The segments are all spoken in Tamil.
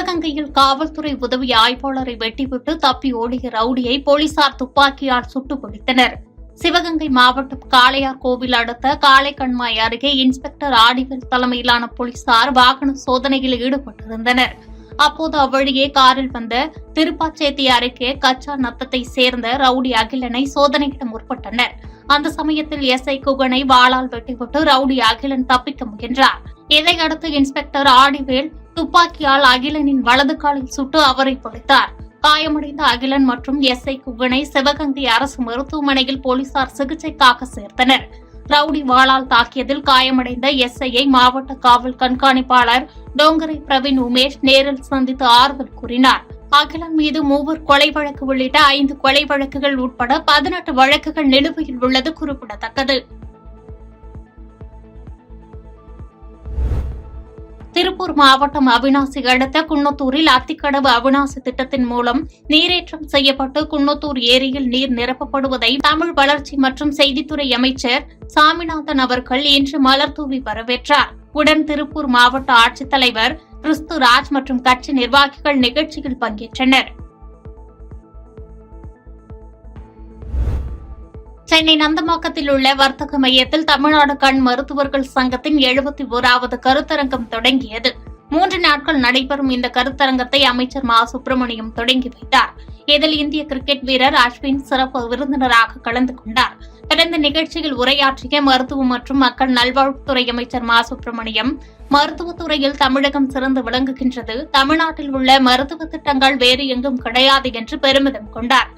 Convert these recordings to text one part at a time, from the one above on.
சிவகங்கையில் காவல்துறை உதவி ஆய்வாளரை வெட்டிவிட்டு தப்பி ஓடிய ரவுடியை போலீசார் துப்பாக்கியால் சுட்டுப் பிடித்தனர். சிவகங்கை மாவட்டம் காளையார் கோவில் அடுத்த காளைக்கண்மாய் அருகே இன்ஸ்பெக்டர் ஆடிவேல் தலைமையிலான போலீசார் வாகன சோதனையில் ஈடுபட்டிருந்தனர். அப்போது அவ்வழியே காரில் வந்த திருப்பாச்சேத்தி அருகே கச்சா நத்தத்தை சேர்ந்த ரவுடி அகிலனை சோதனையிட முற்பட்டனர். அந்த சமயத்தில் எஸ்ஐ குகனை வாளால் வெட்டிவிட்டு ரவுடி அகிலன் தப்பிக்க முயன்றார். இதையடுத்து இன்ஸ்பெக்டர் ஆடிவேல் துப்பாக்கியால் அகிலனின் வலது காலில் சுட்டு அவரை பிடித்தார். காயமடைந்த அகிலன் மற்றும் எஸ்ஐ குகனை சிவகங்கை அரசு மருத்துவமனையில் போலீசார் சிகிச்சைக்காக சேர்த்தனர். ரவுடி வாளால் தாக்கியதில் காயமடைந்த எஸ்ஐயை மாவட்ட காவல் கண்காணிப்பாளர் டோங்கரை பிரவீன் உமேஷ் நேரில் சந்தித்து ஆறுதல் கூறினார். அகிலன் மீது 3 கொலை வழக்கு உள்ளிட்ட 5 கொலை வழக்குகள் உட்பட 18 வழக்குகள் நிலுவையில் உள்ளது குறிப்பிடத்தக்கது. திருப்பூர் மாவட்டம் அவிநாசி அடுத்த குன்னத்தூரில் அத்திக்கடவு அவிநாசி திட்டத்தின் மூலம் நீரேற்றம் செய்யப்பட்டு குன்னத்தூர் ஏரியில் நீர் நிரப்பப்படுவதை தமிழ் வளர்ச்சி மற்றும் செய்தித்துறை அமைச்சர் சாமிநாதன் அவர்கள் இன்று மலர்தூவி வரவேற்றார். உடன் திருப்பூர் மாவட்ட ஆட்சித்தலைவர் கிறிஸ்துராஜ் மற்றும் கட்சி நிர்வாகிகள் நிகழ்ச்சியில் பங்கேற்றனர். சென்னை நந்தம்பாக்கத்தில் உள்ள வர்த்தக மையத்தில் தமிழ்நாடு கண் மருத்துவர்கள் சங்கத்தின் 71வது கருத்தரங்கம் தொடங்கியது. 3 நாட்கள் நடைபெறும் இந்த கருத்தரங்கத்தை அமைச்சர் மா சுப்பிரமணியம் தொடங்கி வைத்தார். இதில் இந்திய கிரிக்கெட் வீரர் அஸ்வின் சிறப்பு விருந்தினராக கலந்து கொண்டார். தொடர்ந்து நிகழ்ச்சியில் உரையாற்றிய மருத்துவ மற்றும் மக்கள் நல்வாழ்வுத்துறை அமைச்சர் மா சுப்பிரமணியம், மருத்துவத்துறையில் தமிழகம் சிறந்து விளங்குகின்றது. தமிழ்நாட்டில் உள்ள மருத்துவ திட்டங்கள் வேறு எங்கும் கிடையாது என்று பெருமிதம் கொண்டார்.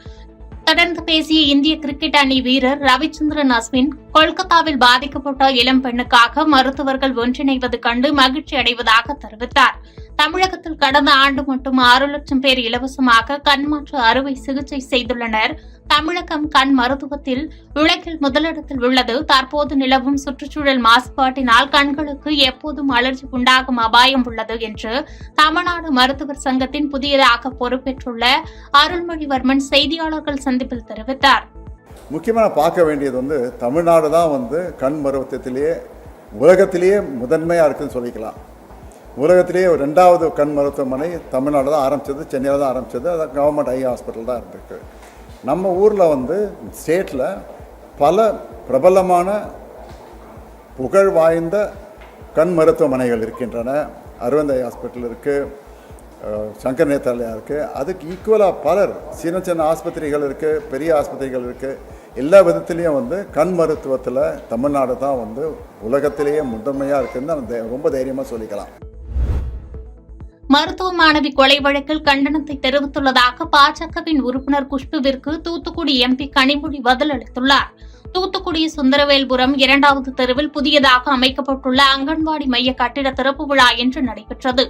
தொடர்ந்து பேசிய இந்திய கிரிக்கெட் அணி வீரர் ரவிச்சந்திரன் அஸ்வின், கொல்கத்தாவில் பாதிக்கப்பட்ட இளம் பெண்ணுக்காக மருத்துவர்கள் ஒன்றிணைவது கண்டு மகிழ்ச்சி அடைவதாக தெரிவித்தார். தமிழகத்தில் கடந்த ஆண்டு மட்டும் 6 லட்சம் பேர் இலவசமாக கண்மாற்று அறுவை சிகிச்சை செய்துள்ளனர். தமிழகம் கண் மருத்துவத்தில் உலகில் முதலிடத்தில் உள்ளது. தற்போது நிலவும் சுற்றுச்சூழல் மாசுபாட்டினால் கண்களுக்கு எப்போதும் அலர்ஜி உண்டாகும் அபாயம் உள்ளது என்று தமிழ்நாடு மருத்துவர் சங்கத்தின் புதியதாக பொறுப்பேற்றுள்ள அருள்மொழிவர்மன் செய்தியாளர்கள் சந்திப்பில் தெரிவித்தார். முக்கியமாக பார்க்க வேண்டியது தமிழ்நாடு தான் கண் மருத்துவத்திலேயே உலகத்திலேயே முதன்மையாக இருக்குதுன்னு சொல்லிக்கலாம். உலகத்திலேயே 2வது கண் மருத்துவமனை தமிழ்நாடு தான் ஆரம்பித்தது, சென்னையில் தான் ஆரம்பித்தது. அது கவர்மெண்ட் ஐ ஹாஸ்பிட்டல் தான் இருந்திருக்கு. நம்ம ஊரில் ஸ்டேட்டில் பல பிரபலமான புகழ் வாய்ந்த கண் மருத்துவமனைகள் இருக்கின்றன. அரவிந்த் ஐ ஹாஸ்பிட்டல் இருக்குது, சங்கர் நேத்ராலயா இருக்குது. அதுக்கு ஈக்குவலாக பலர் சின்ன சின்ன ஆஸ்பத்திரிகள் இருக்குது, பெரிய ஆஸ்பத்திரிகள் இருக்குது. எல்லா விதத்துலேயும் கண் மருத்துவத்தில் தமிழ்நாடு தான் உலகத்திலேயே முதன்மையாக இருக்குதுன்னு ரொம்ப தைரியமாக சொல்லிக்கலாம். மருத்துவ மாணவி கொலை வழக்கில் கண்டனத்தை தெரிவித்துள்ளதாக பாஜகவின் உறுப்பினர் குஷ்புவிற்கு தூத்துக்குடி எம்பி கனிமொழி பதிலளித்துள்ளார். தூத்துக்குடி சுந்தரவேல்புரம் 2வது தெருவில் புதியதாக அமைக்கப்பட்டுள்ள அங்கன்வாடி மைய கட்டிட திறப்பு விழா இன்று நடைபெற்றது.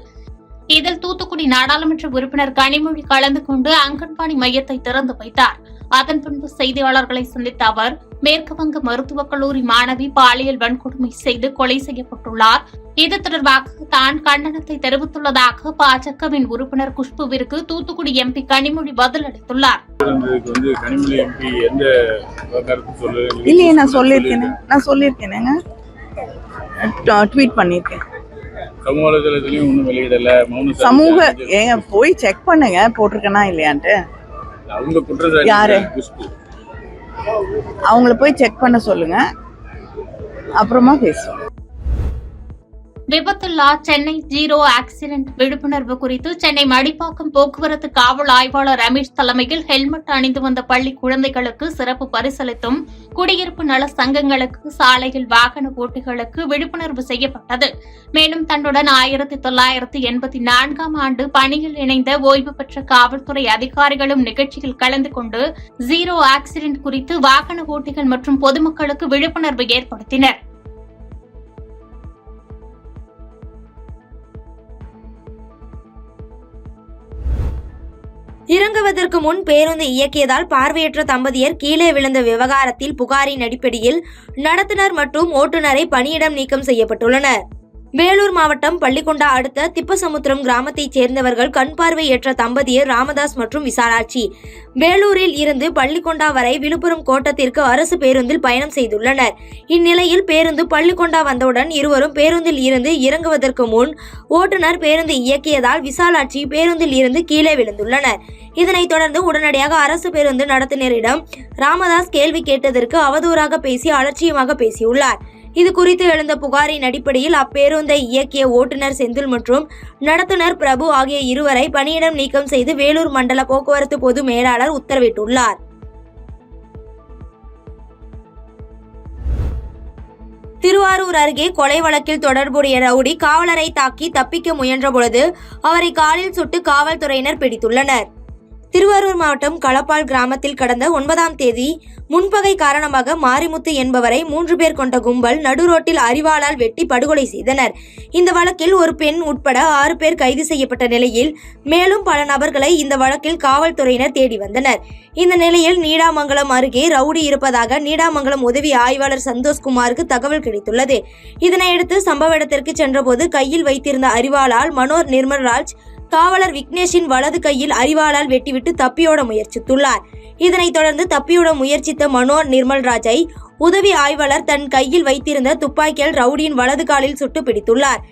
இதில் தூத்துக்குடி நாடாளுமன்ற உறுப்பினர் கனிமொழி கலந்து கொண்டு அங்கன்வாடி மையத்தை திறந்து வைத்தார். அதன் பின்பு செய்தியாளர்களை சந்தித்த அவர், மேற்குவங்க மருத்துவக் கல்லூரி மாணவி பாலியல் வன்கொடுமை செய்து கொலை செய்யப்பட்டுள்ளார். இது தொடர்பாக தான் கண்டனத்தை தெரிவித்துள்ளதாக பாஜகவின் உறுப்பினர் குஷ்புவிற்கு தூத்துக்குடி எம்பி கனிமொழி பதிலளித்துள்ளார். இல்லையே, நான் சொல்லியிருக்கேன், ட்வீட் பண்ணியிருக்கேன். சமூக ஏங்க போய் செக் பண்ணுங்க போட்டிருக்கேனா இல்லையான்ட்டு. யாரு அவங்கள போய் செக் பண்ண சொல்லுங்க, அப்புறமா பேசுவோம். விபத்தில்லா சென்னை ஜீரோ ஆக்சிடென்ட் விழிப்புணர்வு குறித்து சென்னை மடிப்பாக்கம் போக்குவரத்து காவல் ஆய்வாளர் ரமேஷ் தலைமையில் ஹெல்மெட் அணிந்து வந்த பள்ளி குழந்தைகளுக்கு சிறப்பு பரிசளித்தும் குடியிருப்பு நல சங்கங்களுக்கு, சாலையில் வாகன ஓட்டிகளுக்கு விழிப்புணர்வு செய்யப்பட்டது. மேலும் தன்னுடன் 1984ஆம் ஆண்டு பணியில் இணைந்த ஓய்வு பெற்ற காவல்துறை அதிகாரிகளும் நிகழ்ச்சியில் கலந்து கொண்டு ஜீரோ ஆக்சிடென்ட் குறித்து வாகன ஓட்டிகள் மற்றும் பொதுமக்களுக்கு விழிப்புணர்வு ஏற்படுத்தினர். இறங்குவதற்கு முன் பேருந்து இயக்கியதால் பார்வையற்ற தம்பதியர் கீழே விழுந்த விவகாரத்தில் புகாரின் அடிப்படையில் நடத்துனர் மற்றும் ஓட்டுநரை பணியிடம் நீக்கம் செய்யப்பட்டுள்ளனர். வேலூர் மாவட்டம் பள்ளிகொண்டா அடுத்த திப்பசமுத்திரம் கிராமத்தைச் சேர்ந்தவர்கள் கண் பார்வையற்ற தம்பதியர் ராமதாஸ் மற்றும் விசாலாட்சி வேலூரில் இருந்து பள்ளிகொண்டா வரை விழுப்புரம் கோட்டத்திற்கு அரசு பேருந்தில் பயணம் செய்துள்ளனர். இந்நிலையில் பேருந்து பள்ளிகொண்டா வந்தவுடன் இருவரும் பேருந்தில் இருந்து இறங்குவதற்கு முன் ஓட்டுநர் பேருந்து இயக்கியதால் விசாலாட்சி பேருந்தில் இருந்து கீழே விழுந்துள்ளனர். இதனைத் தொடர்ந்து உடனடியாக அரசு பேருந்து நடத்துனரிடம் ராமதாஸ் கேள்வி கேட்டதற்கு அவதூறாக பேசி அலட்சியமாக பேசியுள்ளார். இது குறித்து எழுந்த புகாரின் அடிப்படையில் அப்பேருந்தை இயக்கிய ஓட்டுநர் செந்தில் மற்றும் நடத்துனர் பிரபு ஆகிய இருவரை பணியிடம் நீக்கம் செய்து வேலூர் மண்டல போக்குவரத்து பொது மேலாளர் உத்தரவிட்டுள்ளார். திருவாரூர் அருகே கொலை வழக்கில் தொடர்புடைய ரவுடி காவலரை தாக்கி தப்பிக்க முயன்றபொழுது அவரை காலில் சுட்டு காவல்துறையினர் பிடித்துள்ளனர். திருவாரூர் மாவட்டம் களப்பால் கிராமத்தில் கடந்த 9ஆம் தேதி முன்பகை காரணமாக மாரிமுத்து என்பவரை 3 பேர் கொண்ட கும்பல் நடுரோட்டில் அரிவாளால் வெட்டி படுகொலை செய்தனர். இந்த வழக்கில் ஒரு பெண் உட்பட 6 பேர் கைது செய்யப்பட்ட நிலையில் மேலும் பல நபர்களை இந்த வழக்கில் காவல்துறையினர் தேடி வந்தனர். இந்த நிலையில் நீடாமங்கலம் அருகே ரவுடி இருப்பதாக நீடாமங்கலம் உதவி ஆய்வாளர் சந்தோஷ்குமாருக்கு தகவல் கிடைத்துள்ளது. இதனையடுத்து சம்பவ இடத்திற்கு சென்றபோது கையில் வைத்திருந்த அரிவாளால் மனோர் நிர்மல்ராஜ் காவலர் விக்னேஷின் வலது கையில் அரிவாளால் வெட்டிவிட்டு தப்பியோட முயற்சித்துள்ளார். இதனைத் தொடர்ந்து தப்பியோட முயற்சித்த மனோர் நிர்மல்ராஜை உதவி ஆய்வாளர் தன் கையில் வைத்திருந்த துப்பாக்கியால் ரவுடியின் வலது காலில் சுட்டு பிடித்துள்ளார்.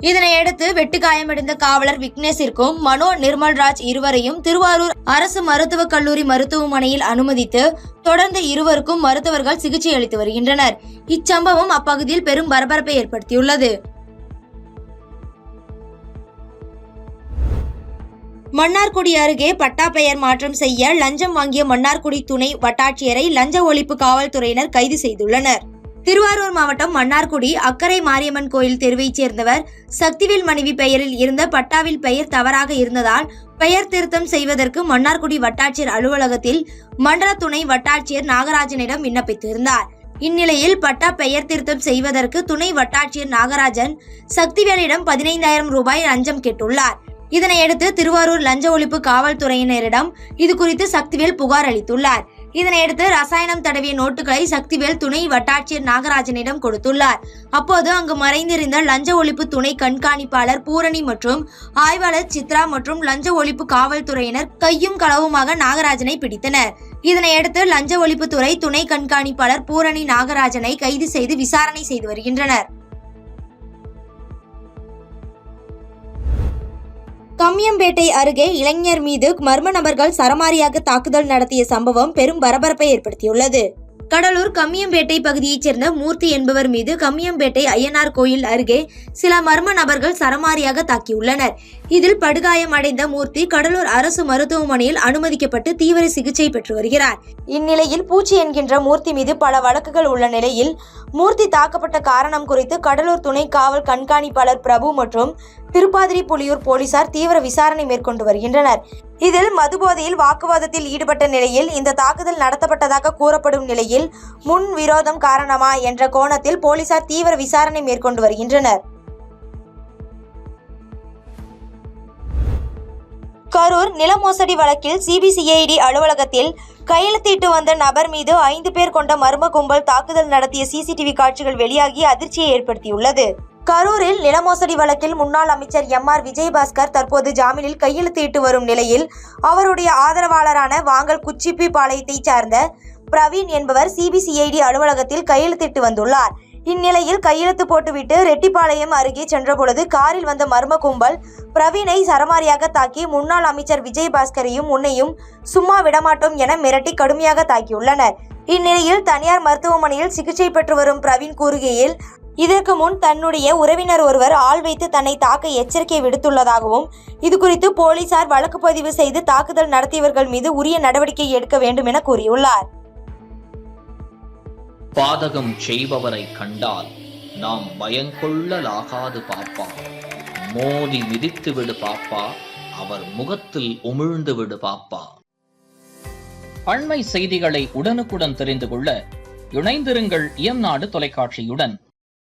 இதனையடுத்து வெட்டுக்காயமடைந்த காவலர் விக்னேஷிற்கும் மனோர் நிர்மல்ராஜ் இருவரையும் திருவாரூர் அரசு மருத்துவக் கல்லூரி மருத்துவமனையில் அனுமதித்து தொடர்ந்து இருவருக்கும் மருத்துவர்கள் சிகிச்சை அளித்து வருகின்றனர். இச்சம்பவம் அப்பகுதியில் பெரும் பரபரப்பை ஏற்படுத்தியுள்ளது. மன்னார்குடி அருகே பட்டா பெயர் மாற்றம் செய்ய லஞ்சம் வாங்கிய மன்னார்குடி துணை வட்டாட்சியரை லஞ்ச ஒழிப்பு காவல்துறையினர் கைது செய்துள்ளனர். திருவாரூர் மாவட்டம் மன்னார்குடி அக்கரை மாரியம்மன் கோயில் தெருவைச் சேர்ந்தவர் சக்திவேல் மனைவி பெயரில் இருந்த பட்டாவில் பெயர் தவறாக இருந்ததால் பெயர் திருத்தம் செய்வதற்கு மன்னார்குடி வட்டாட்சியர் அலுவலகத்தில் மண்டல துணை வட்டாட்சியர் நாகராஜனிடம் விண்ணப்பித்திருந்தார். இந்நிலையில் பட்டா பெயர் திருத்தம் செய்வதற்கு துணை வட்டாட்சியர் நாகராஜன் சக்திவேலிடம் 15,000 ரூபாய் லஞ்சம் கேட்டுள்ளார். இதனையடுத்து திருவாரூர் லஞ்ச ஒழிப்பு காவல்துறையினரிடம் இது குறித்து சக்திவேல் புகார் அளித்துள்ளார். இதனையடுத்து ரசாயனம் தடவிய நோட்டுகளை சக்திவேல் துணை வட்டாட்சியர் நாகராஜனிடம் கொடுத்துள்ளார். அப்போது அங்கு மறைந்திருந்த லஞ்ச ஒழிப்பு துணை கண்காணிப்பாளர் பூரணி மற்றும் ஆய்வாளர் சித்ரா மற்றும் லஞ்ச ஒழிப்பு காவல்துறையினர் கையும் களவுமாக நாகராஜனை பிடித்தனர். இதனையடுத்து லஞ்ச ஒழிப்புத்துறை துணை கண்காணிப்பாளர் பூரணி நாகராஜனை கைது செய்து விசாரணை செய்து வருகின்றனர். கம்மியம்பேட்டை அருகே இளைஞர் மீது மர்ம நபர்கள் சரமாரியாக தாக்குதல் நடத்திய சம்பவம் பெரும் பரபரப்பை ஏற்படுத்தியுள்ளது. கடலூர் கம்மியம்பேட்டை பகுதியைச் சேர்ந்த மூர்த்தி என்பவர் மீது கம்மியம்பேட்டை ஐயனார் கோயில் அருகே சில மர்ம நபர்கள் சரமாரியாக தாக்கியுள்ளனர். இதில் படுகாயமடைந்த மூர்த்தி கடலூர் அரசு மருத்துவமனையில் அனுமதிக்கப்பட்டு தீவிர சிகிச்சை பெற்று வருகிறார். இந்நிலையில் பூச்சி என்கின்ற மூர்த்தி மீது பல வழக்குகள் உள்ள நிலையில் மூர்த்தி தாக்கப்பட்ட காரணம் குறித்து கடலூர் துணை காவல் கண்காணிப்பாளர் பிரபு மற்றும் திருப்பாதிரி புலியூர் போலீசார் தீவிர விசாரணை மேற்கொண்டு வருகின்றனர். இதில் மதுபோதையில் வாக்குவாதத்தில் ஈடுபட்ட நிலையில் இந்த தாக்குதல் நடத்தப்பட்டதாக கூறப்படும் நிலையில் முன் விரோதம் காரணமா என்ற கோணத்தில் போலீசார் தீவிர விசாரணை மேற்கொண்டு வருகின்றனர். கரூர் நில மோசடி வழக்கில் சிபிசிஐடி அலுவலகத்தில் கையெழுத்திட்டு வந்த நபர் மீது 5 பேர் கொண்ட மர்ம கும்பல் தாக்குதல் நடத்திய சிசிடிவி காட்சிகள் வெளியாகி அதிர்ச்சியை ஏற்படுத்தியுள்ளது. கரூரில் நில மோசடி வழக்கில் முன்னாள் அமைச்சர் MR விஜயபாஸ்கர் தற்போது ஜாமீனில் கையெழுத்திட்டு வரும் நிலையில் அவருடைய ஆதரவாளரான வாங்கல் குச்சிப்பி பாளையத்தை சார்ந்த பிரவீன் என்பவர் சிபிசிஐடி அலுவலகத்தில் கையெழுத்திட்டு வந்துள்ளார். இந்நிலையில் கையெழுத்து போட்டுவிட்டு ரெட்டிப்பாளையம் அருகே சென்றபொழுது காரில் வந்த மர்ம கும்பல் பிரவீனை சரமாரியாக தாக்கி முன்னாள் அமைச்சர் விஜயபாஸ்கரையும் உன்னையும் சும்மா விடமாட்டோம் என மிரட்டி கடுமையாக தாக்கியுள்ளனர். இந்நிலையில் தனியார் மருத்துவமனையில் சிகிச்சை பெற்று வரும் பிரவீன் கூறுகையில் இதற்கு முன் தன்னுடைய உறவினர் ஒருவர் ஆள் வைத்து தன்னை தாக்க எச்சரிக்கை விடுத்துள்ளதாகவும் இதுகுறித்து போலீசார் வழக்கு பதிவு செய்து தாக்குதல் நடத்தியவர்கள் மீது உரிய நடவடிக்கை எடுக்க வேண்டும் என கூறியுள்ளார். பாதகம் செய்பவரை கண்டால் நாம் பயங்கொள்ளலாகாது பாப்பா, மோதி மிதித்து விடு பாப்பா, அவர் முகத்தில் உமிழ்ந்து விடு பாப்பா. அண்மை செய்திகளை உடனுக்குடன் தெரிந்து கொள்ள இணைந்திருங்கள் இயம்நாடு தொலைக்காட்சியுடன்.